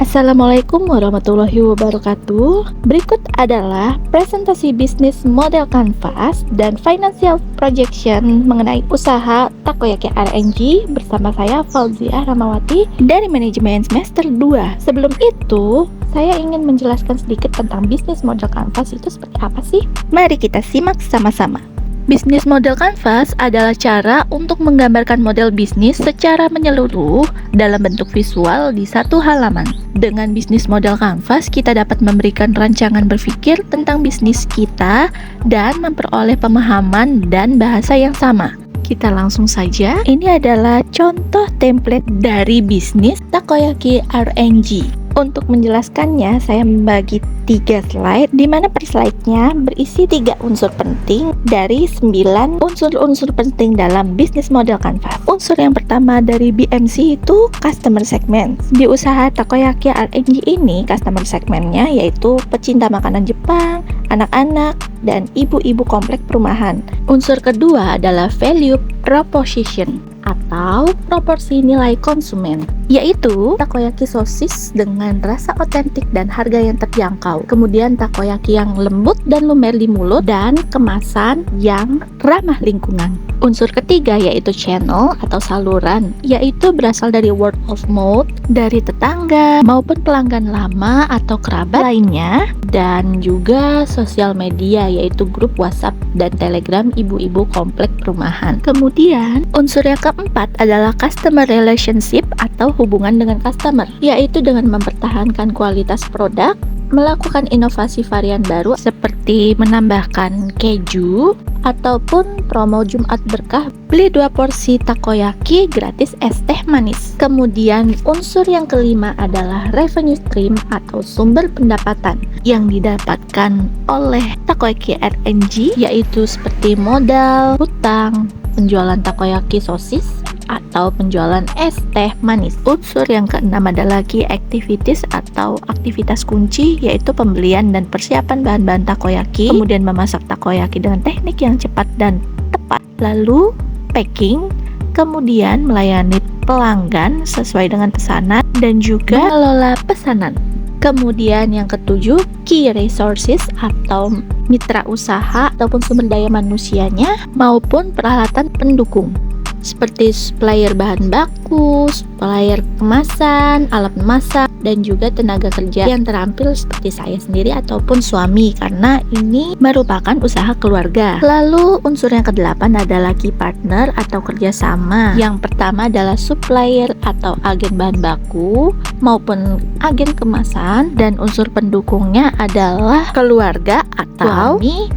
Assalamualaikum warahmatullahi wabarakatuh. Berikut adalah presentasi bisnis model kanvas dan financial projection mengenai usaha Takoyaki RNG bersama saya Fauzia Ramawati dari manajemen semester 2. Sebelum itu, saya ingin menjelaskan sedikit tentang bisnis model kanvas itu seperti apa sih? Mari kita simak sama-sama. Bisnis model kanvas adalah cara untuk menggambarkan model bisnis secara menyeluruh dalam bentuk visual di satu halaman. Dengan bisnis model kanvas, kita dapat memberikan rancangan berpikir tentang bisnis kita dan memperoleh pemahaman dan bahasa yang sama. Kita langsung saja. Ini adalah contoh template dari bisnis Takoyaki RNG. Untuk menjelaskannya, saya membagi 3 slide, di mana per slide-nya berisi 3 unsur penting dari 9 unsur-unsur penting dalam bisnis model kanvas. Unsur yang pertama dari BMC itu customer segment. Di usaha Takoyaki RNG ini, customer segmentnya yaitu pecinta makanan Jepang, anak-anak, dan ibu-ibu komplek perumahan. Unsur kedua adalah value proposition atau proporsi nilai konsumen, yaitu takoyaki sosis dengan rasa otentik dan harga yang terjangkau. Kemudian takoyaki yang lembut dan lumer di mulut dan kemasan yang ramah lingkungan. Unsur ketiga yaitu channel atau saluran, yaitu berasal dari word of mouth dari tetangga maupun pelanggan lama atau kerabat lainnya, dan juga sosial media yaitu grup WhatsApp dan Telegram ibu-ibu komplek perumahan. Kemudian unsur yang keempat adalah customer relationship atau hubungan dengan customer, yaitu dengan mempertahankan kualitas produk, melakukan inovasi varian baru seperti menambahkan keju ataupun promo Jumat Berkah, beli 2 porsi takoyaki gratis es teh manis. Kemudian unsur yang kelima adalah revenue stream atau sumber pendapatan yang didapatkan oleh Takoyaki RNG, yaitu seperti modal, hutang, penjualan takoyaki sosis, atau penjualan es teh manis. Unsur yang keenam adalah key activities atau aktivitas kunci, yaitu pembelian dan persiapan bahan-bahan takoyaki, kemudian memasak takoyaki dengan teknik yang cepat dan tepat, lalu packing, kemudian melayani pelanggan sesuai dengan pesanan, dan juga mengelola pesanan. Kemudian yang ketujuh, key resources atau mitra usaha ataupun sumber daya manusianya maupun peralatan pendukung seperti supplier bahan baku, supplier kemasan, alat memasak, dan juga tenaga kerja yang terampil seperti saya sendiri ataupun suami, karena ini merupakan usaha keluarga. Lalu unsur yang kedelapan adalah key partner atau kerjasama. Yang pertama adalah supplier atau agen bahan baku maupun agen kemasan, dan unsur pendukungnya adalah keluarga atau suami.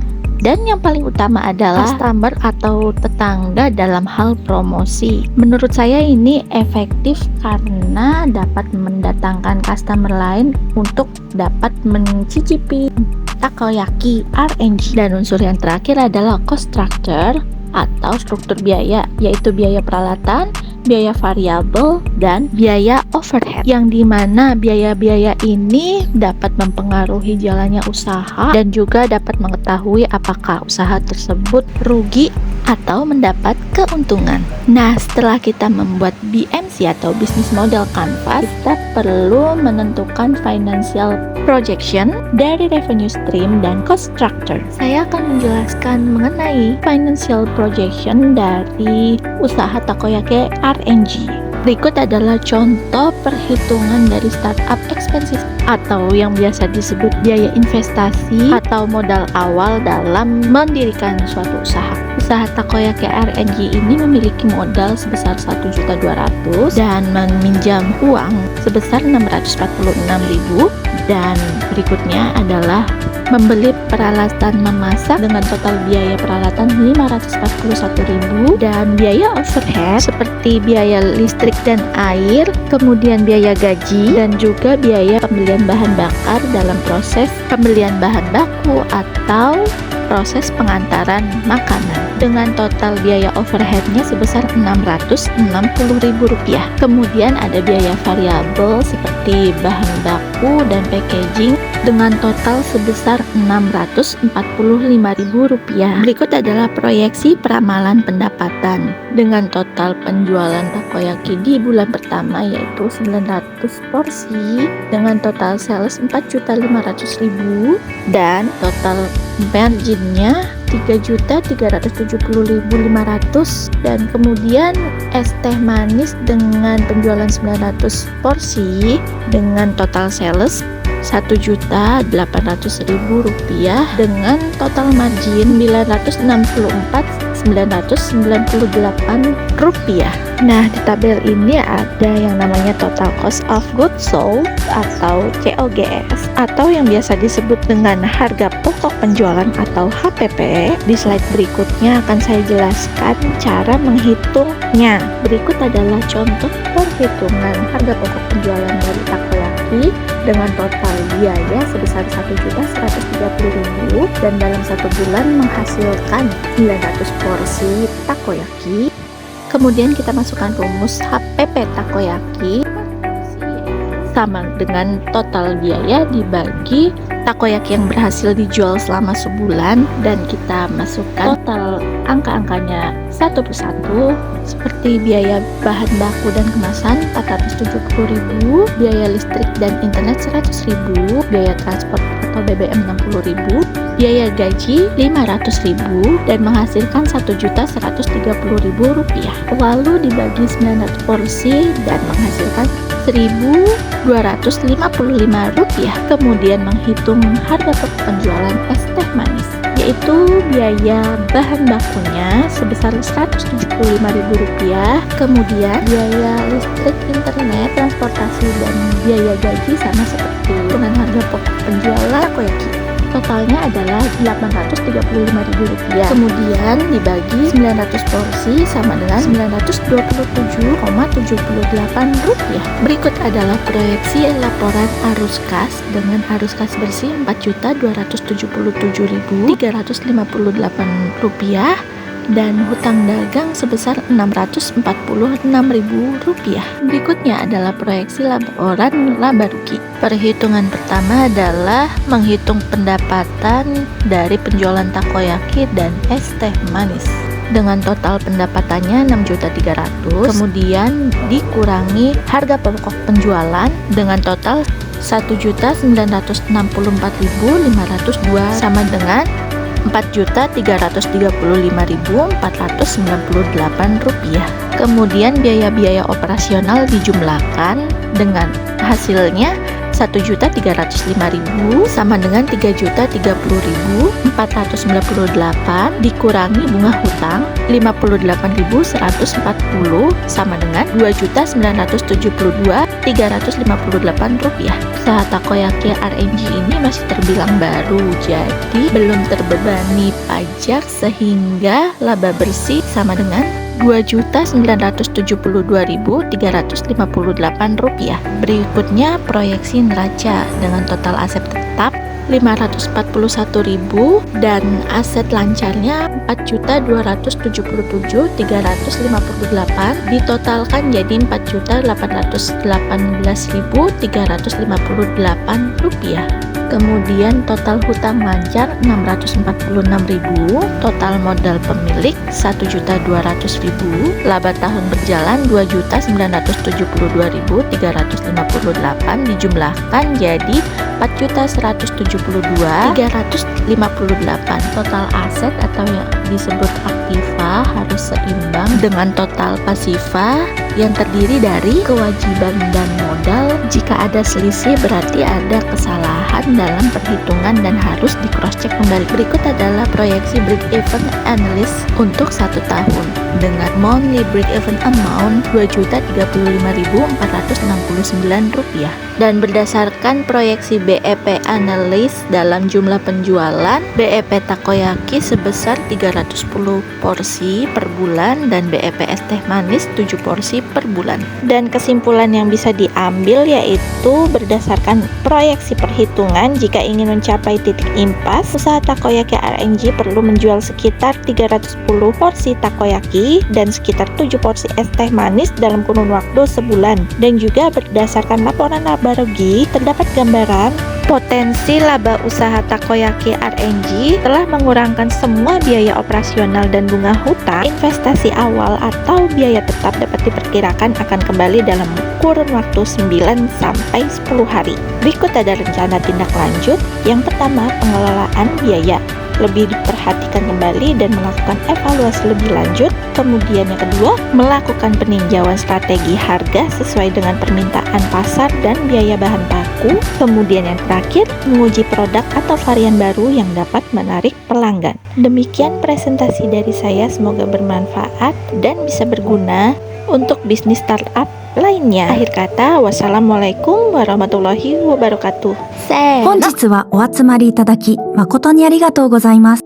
Dan yang paling utama adalah customer atau tetangga dalam hal promosi. Menurut saya ini efektif karena dapat mendatangkan customer lain untuk dapat mencicipi takoyaki RNG. Dan unsur yang terakhir adalah cost structure atau struktur biaya, yaitu biaya peralatan, biaya variabel, dan biaya overhead, yang dimana biaya-biaya ini dapat mempengaruhi jalannya usaha dan juga dapat mengetahui apakah usaha tersebut rugi atau mendapat keuntungan. Nah, setelah kita membuat BMC atau Business Model Canvas, kita perlu menentukan financial projection dari revenue stream dan cost structure. Saya akan menjelaskan mengenai financial projection dari usaha takoyaki RNG. Berikut adalah contoh perhitungan dari startup expenses atau yang biasa disebut biaya investasi atau modal awal dalam mendirikan suatu usaha. Usaha takoyaki RNG ini memiliki modal sebesar 1.200.000 dan meminjam uang sebesar 646.000, dan berikutnya adalah membeli peralatan memasak dengan total biaya peralatan 541.000 dan biaya overhead seperti biaya listrik dan air, kemudian biaya gaji, dan juga biaya pembelian bahan bakar dalam proses pembelian bahan baku atau proses pengantaran makanan, dengan total biaya overheadnya sebesar Rp660.000. Kemudian ada biaya variabel seperti bahan baku dan packaging dengan total sebesar Rp645.000. Berikut adalah proyeksi peramalan pendapatan dengan total penjualan takoyaki di bulan pertama yaitu 900 porsi dengan total sales 4.500.000 dan total marginnya 3.370.500 dan kemudian es teh manis dengan penjualan 900 porsi dengan total sales Rp1.800.000 dengan total margin Rp964.998. Nah, di tabel ini ada yang namanya total cost of goods sold atau COGS atau yang biasa disebut dengan harga pokok penjualan atau HPP. Di slide berikutnya akan saya jelaskan cara menghitungnya. Berikut adalah contoh perhitungan harga pokok penjualan dari takoyaki dengan total biaya sebesar Rp1.130.000 dan dalam 1 bulan menghasilkan 900 porsi takoyaki. Kemudian kita masukkan rumus HPP takoyaki sama dengan total biaya dibagi takoyaki yang berhasil dijual selama sebulan dan kita masukkan total angka-angkanya satu persatu seperti biaya bahan baku dan kemasan 470.000, biaya listrik dan internet 100.000, biaya transport atau BBM 60.000, biaya gaji 500.000 dan menghasilkan Rp1.130.000. Lalu dibagi 900 porsi dan menghasilkan Rp1.255. Kemudian menghitung harga pokok penjualan es teh manis, yaitu biaya bahan bakunya sebesar Rp175.000, kemudian biaya listrik, internet, transportasi, dan biaya gaji sama seperti dengan harga pokok penjualan takoyaki. Totalnya adalah Rp835.000. Kemudian dibagi 900 porsi sama dengan Rp927,78. Berikut adalah proyeksi laporan arus kas dengan arus kas bersih Rp4.277.358 dan hutang dagang sebesar Rp646.000. Berikutnya adalah proyeksi laporan laba rugi. Perhitungan pertama adalah menghitung pendapatan dari penjualan takoyaki dan es teh manis. Dengan total pendapatannya Rp6.300.000, kemudian dikurangi harga pokok penjualan dengan total Rp1.964.502 sama dengan Rp4.335.498. Kemudian biaya-biaya operasional dijumlahkan dengan hasilnya Rp1.305.000 sama dengan Rp3.030.498 dikurangi bunga hutang Rp58.140 sama dengan Rp2.972.358. Usaha takoyaki RNG ini masih terbilang baru, jadi belum terbebani pajak sehingga laba bersih sama dengan Rp2.972.358. Berikutnya proyeksi neraca dengan total aset tetap Rp541.000 dan aset lancarnya Rp4.277.358 ditotalkan jadi Rp4.818.358. Kemudian total hutang lancar Rp646.000, total modal pemilik Rp1.200.000, laba tahun berjalan Rp2.972.358 dijumlahkan jadi Rp4.172.358. Total aset atau yang disebut aktiva harus seimbang dengan total pasiva yang terdiri dari kewajiban dan modal. Jika ada selisih berarti ada kesalahan dalam perhitungan dan harus di cross check kembali. Berikut adalah proyeksi break even analysis untuk 1 tahun dengan monthly break even amount Rp2.035.469 dan berdasarkan proyeksi BEP analysis dalam jumlah penjualan BEP takoyaki sebesar 310 porsi per bulan dan BEP es teh manis 7 porsi per bulan. Dan kesimpulan yang bisa diambil yaitu berdasarkan proyeksi perhitungan, jika ingin mencapai titik impas, usaha takoyaki RNG perlu menjual sekitar 310 porsi takoyaki dan sekitar 7 porsi es teh manis dalam kurun waktu sebulan. Dan juga berdasarkan laporan laba rugi terdapat gambaran Potensi laba usaha takoyaki RNG telah mengurangkan semua biaya operasional dan bunga hutang. Investasi awal atau biaya tetap dapat diperkirakan akan kembali dalam kurun waktu 9 sampai 10 hari. Berikut ada rencana tindak lanjut. Yang pertama, pengelolaan biaya. Lebih diperhatikan kembali dan melakukan evaluasi lebih lanjut. Kemudian yang kedua, melakukan peninjauan strategi harga sesuai dengan permintaan pasar dan biaya bahan baku. Kemudian yang terakhir, menguji produk atau varian baru yang dapat menarik pelanggan. Demikian presentasi dari saya, semoga bermanfaat dan bisa berguna untuk bisnis startup lainnya. Akhir kata, wassalamualaikum warahmatullahi wabarakatuh. 本日はお集まりいただき誠にありがとうございます。